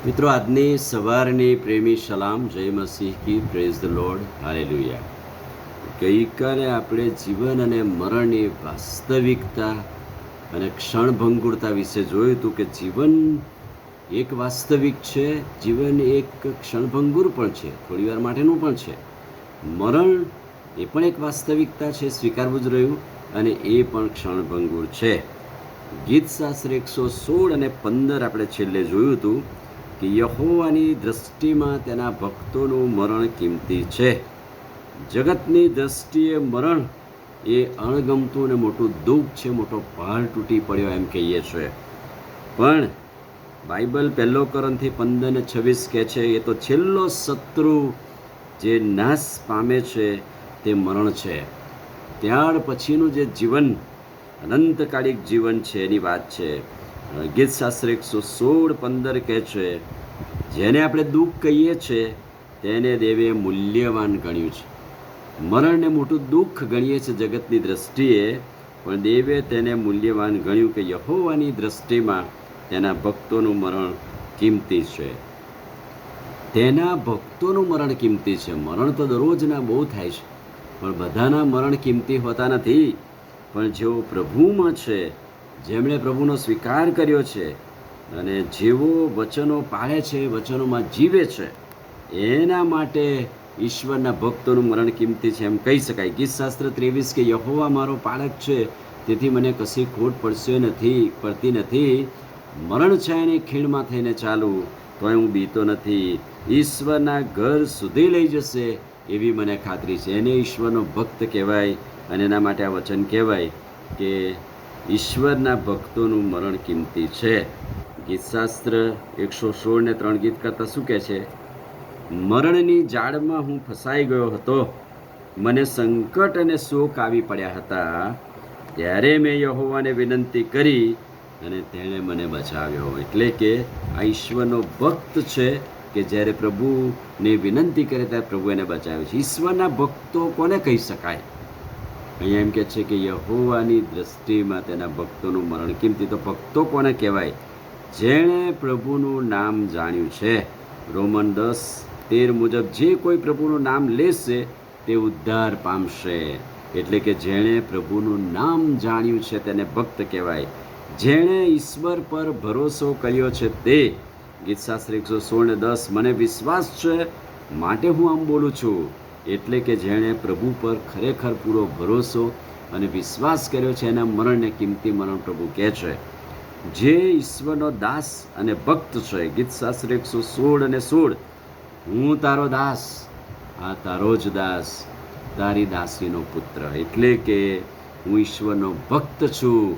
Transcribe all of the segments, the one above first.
મિત્રો, આજની સવારની પ્રેમી સલામ, જય મસીહ કી, પ્રેઝ ધ લોર્ડ, હાલેલુયા. ગઈકાલે આપણે જીવન અને મરણની વાસ્તવિકતા અને ક્ષણભંગુરતા વિશે જોયું હતું કે જીવન એક વાસ્તવિક છે, જીવન એક ક્ષણભંગુર પણ છે, થોડીવાર માટેનું પણ છે. મરણ એ પણ એક વાસ્તવિકતા છે, સ્વીકારવું જ રહ્યું, અને એ પણ ક્ષણભંગુર છે. ગીતશાસ્ત્ર 116 અને 15 આપણે છેલ્લે જોયું હતું કે યહોવાની દ્રષ્ટિમાં તેના ભક્તોનું મરણ કિંમતી છે. જગતની દ્રષ્ટિએ મરણ એ અણગમતું અને મોટું દુઃખ છે, મોટો પહાડ તૂટી પડ્યો એમ કહીએ છીએ. પણ બાઇબલ 1 કોરિન્થી 15:26 કહે છે એ તો છેલ્લો શત્રુ જે નાશ પામે છે તે મરણ છે. ત્યાર પછીનું જે જીવન અનંતકાલિક જીવન છે એની વાત છે. ગીતશાસ્ત્ર 116:15 કહે છે, જેને આપણે દુઃખ કહીએ છીએ તેને દેવે મૂલ્યવાન ગણ્યું છે. મરણને મોટું દુઃખ ગણીએ છીએ જગતની દ્રષ્ટિએ, પણ દેવે તેને મૂલ્યવાન ગણ્યું કે યહોવાની દ્રષ્ટિમાં તેના ભક્તોનું મરણ કિંમતી છે. તેના ભક્તોનું મરણ કિંમતી છે. મરણ તો દરરોજના બહુ થાય છે, પણ બધાના મરણ કિંમતી હોતા નથી. પણ જેઓ પ્રભુમાં છે, જેમણે પ્રભુનો સ્વીકાર કર્યો છે અને જેઓ વચનો પાળે છે, વચનોમાં જીવે છે, એના માટે ઈશ્વરના ભક્તોનું મરણ કિંમતી છે એમ કહી શકાય. ગીતશાસ્ત્ર 23 કે યહોવા મારો પાળક છે, તેથી મને કશી ખોટ પડતી નથી. મરણ છાયાની ખીણમાં થઈને ચાલું તોય હું બીતો નથી. ઈશ્વરના ઘર સુધી લઈ જશે એવી મને ખાતરી છે. એને ઈશ્વરનો ભક્ત કહેવાય, અને એના માટે આ વચન કહેવાય કે ઈશ્વરના ભક્તોનું મરણ કિંમતી છે. ગીતશાસ્ત્ર 116:3 ગીત કરતાં શું કહે છે? મરણની જાળમાં હું ફસાઈ ગયો હતો, મને સંકટ અને શોક આવી પડ્યા હતા. ત્યારે મેં યહોવાને વિનંતી કરી અને તેણે મને બચાવ્યો. એટલે કે આ ઈશ્વરનો ભક્ત છે કે જ્યારે પ્રભુને વિનંતી કરે ત્યારે પ્રભુ એને બચાવે છે. ઈશ્વરના ભક્તો કોને કહી શકાય? અહીંયા એમ કહે છે કે યહોવાની દ્રષ્ટિમાં તેના ભક્તોનું મરણ કિંમતી. તો ભક્તો કોને કહેવાય? જેણે પ્રભુનું નામ જાણ્યું છે. રોમન 10:13 મુજબ જે કોઈ પ્રભુનું નામ લેશે તે ઉદ્ધાર પામશે. એટલે કે જેણે પ્રભુનું નામ જાણ્યું છે તેને ભક્ત કહેવાય. જેણે ઈશ્વર પર ભરોસો કર્યો છે તે. ગીતશાસ્ત્ર 116:10 મને વિશ્વાસ છે માટે હું આમ બોલું છું. એટલે કે જેણે પ્રભુ પર ખરેખર પૂરો ભરોસો અને વિશ્વાસ કર્યો છે એના મરણને કિંમતી મરણ પ્રભુ કહે છે. જે ઈશ્વરનો દાસ અને ભક્ત છે. ગીતશાસ્ત્ર 116:16 હું તારો દાસ, આ તારો જ દાસ, તારી દાસીનો પુત્ર. એટલે કે હું ઈશ્વરનો ભક્ત છું.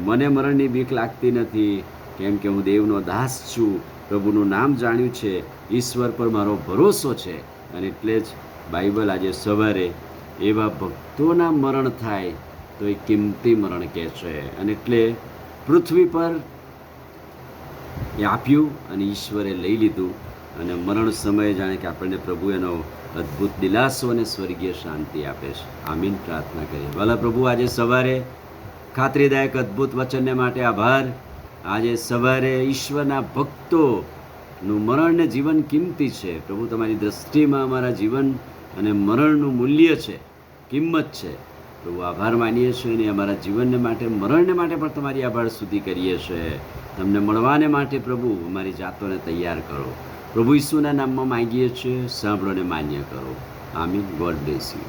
મને મરણની બીક લાગતી નથી, કેમ કે હું દેવનો દાસ છું. પ્રભુનું નામ જાણ્યું છે, ઈશ્વર પર મારો ભરોસો છે. અને એટલે જ બાઇબલ આજે સવારે એવા ભક્તોના મરણ થાય તો એ કિંમતી મરણ કહે છે. અને એટલે પૃથ્વી પર એ આપ્યું અને ઈશ્વરે લઈ લીધું. અને મરણ સમયે જાણે કે આપણને પ્રભુ એનો અદ્ભુત દિલાસો અને સ્વર્ગીય શાંતિ આપે છે. આમીન. પ્રાર્થના કરીએ. ભલા પ્રભુ, આજે સવારે ખાતરીદાયક અદ્ભુત વચનને માટે આભાર. આજે સવારે ઈશ્વરના ભક્તોનું મરણ ને જીવન કિંમતી છે. પ્રભુ, તમારી દ્રષ્ટિમાં અમારા જીવન અને મરણનું મૂલ્ય છે, કિંમત છે. પ્રભુ, આભાર માનીએ છીએ અને અમારા જીવનને માટે, મરણને માટે પણ તમારી આભાર સ્તુતિ કરીએ છીએ. તમને મળવાને માટે પ્રભુ અમારી જાતોને તૈયાર કરો. પ્રભુ ઈસુના નામમાં માંગીએ છીએ, સાંભળો ને માન્ય કરો. આમીન. God bless you.